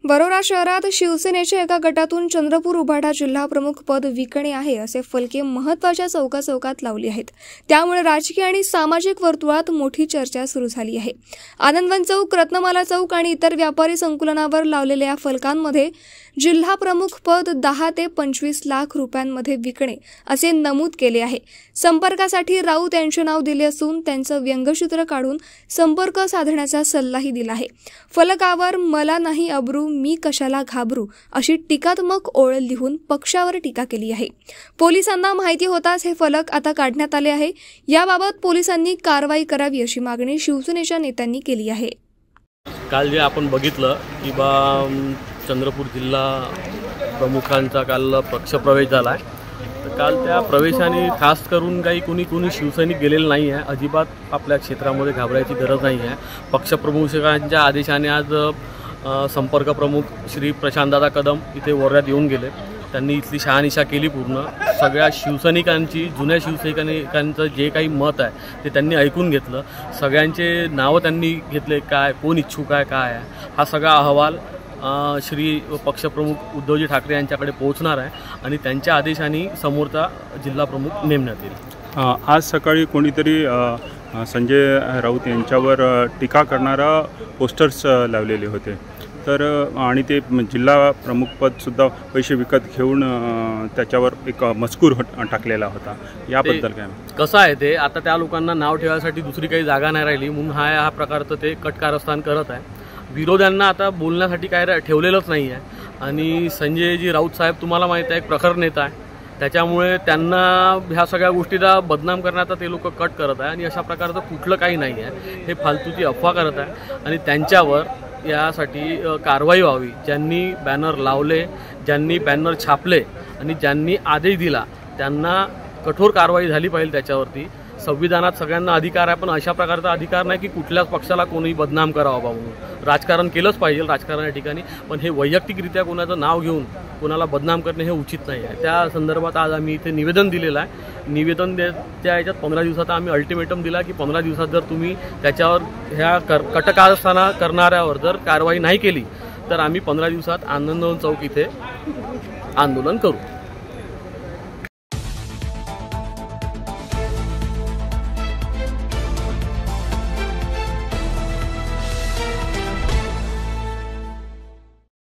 वरोरा शहरात शिवसेनेच्या एका गटातून चंद्रपूर उभाटा जिल्हा प्रमुख पद विकणे आहे असे फलके महत्त्वाच्या चौकात लावली आहेत। त्यामुळे राजकीय आणि सामाजिक वर्तुळात मोठी चर्चा सुरू झाली आहे। आनंदवन चौक, रत्नमाला चौक आणि इतर व्यापारी संकुलावर लावलेल्या या फलकांमध्ये जिल्हा प्रमुख पद 10 ते 25 लाख रुपयांमध्ये विकणे असे नमूद केले आहे। संपर्कासाठी राऊत यांचे नाव दिले असून त्यांचं व्यंगचित्र काढून संपर्क साधण्याचा सल्लाही दिला आहे। फलकावर मला नाही अब्रू, मी कशाला घाबरू अशी टीकात्मक ओळ लिहून पक्षावर टीका केली आहे। पोलिसांना माहिती होताच हे फलक आता काढण्यात आले आहे। याबाबत पोलिसांनी कारवाई करावी अशी मागणी शिवसेनेच्या नेत्यांनी केली आहे। काल जे आपण बघितलं की चंद्रपूर जिल्हा प्रमुखांचा काल पक्षप्रवेश झाला आहे, तर काल त्या प्रवेशाने खास करून कोणी शिवसैनिक गेलेलं नाही आहे। अजिबात आपल्या क्षेत्रामध्ये घाबरायची गरज नाही आहे। पक्षप्रमुखांच्या आदेशाने आज संपर्क प्रमुख श्री प्रशांतदादा कदम इथे वरोऱ्यात येऊन गेले। त्यांनी इथली शहानिशा केली। पूर्ण सगळ्या शिवसैनिकांची, जुन्या शिवसैनिकांचं जे काही मत आहे ते त्यांनी ऐकून घेतलं। सगळ्यांचे नावं त्यांनी घेतले, काय कोण इच्छुक आहे, काय आहे, हा सगळा अहवाल श्री पक्षप्रमुख उद्धवजी ठाकरे यांच्याकडे पोहोचणार आहे आणि त्यांच्या आदेशाने समोरचा जिल्हा प्रमुख नेमण्यात येईल। आज सकाळी कोणीतरी संजय राऊत यांच्यावर टीका करणारा पोस्टर्स लावलेले होते, तर आणि ते जिल्हा प्रमुखपदसुद्धा पैसे विकत घेऊन त्याच्यावर एक मजकूर टाकलेला होता। याबद्दल काय कसं आहे ते, आता त्या लोकांना नाव ठेवायसाठी दुसरी काही जागा नाही राहिली म्हणून हा प्रकारचं ते कटकारस्थान करत आहे। विरोध्यांना आता बोलण्यासाठी काय ठेवलेलंच नाही आहे आणि संजयजी राऊत साहेब तुम्हाला माहीत आहे एक प्रखर नेता आहे, त्याच्यामुळे त्यांना ह्या सगळ्या गोष्टीला बदनाम करण्याचा ते लोक कट करत आहे आणि अशा प्रकारचं कुठलं काही नाही आहे। हे फालतूची अफवा करत आहे आणि त्यांच्यावर यासाठी कारवाई व्हावी। ज्यांनी बॅनर लावले, ज्यांनी बॅनर छापले आणि ज्यांनी आदेश दिला त्यांना कठोर कारवाई झाली पाहिजे त्याच्यावरती। संविधानात सगळ्यांना अधिकार आहे, पण अशा प्रकारचा अधिकार नाही की कुठल्याच पक्षाला कोणी बदनाम करावा म्हणून। राजकारण केलंच पाहिजे राजकारणाच्या ठिकाणी, पण हे वैयक्तिकरित्या कोणाचं नाव घेऊन कोणाला बदनाम करणे हे उचित नाही आहे। त्या संदर्भात आज आम्ही इथे निवेदन दिलेलं आहे। निवेदन त्या याच्यात 15 दिवसाचा आम्ही अल्टिमेटम दिला की 15 दिवसात जर तुम्ही त्याच्यावर ह्या कटकारस्थाना करणाऱ्यावर जर कारवाई नाही केली तर आम्ही 15 दिवसात आनंदवन चौक इथे आंदोलन करू।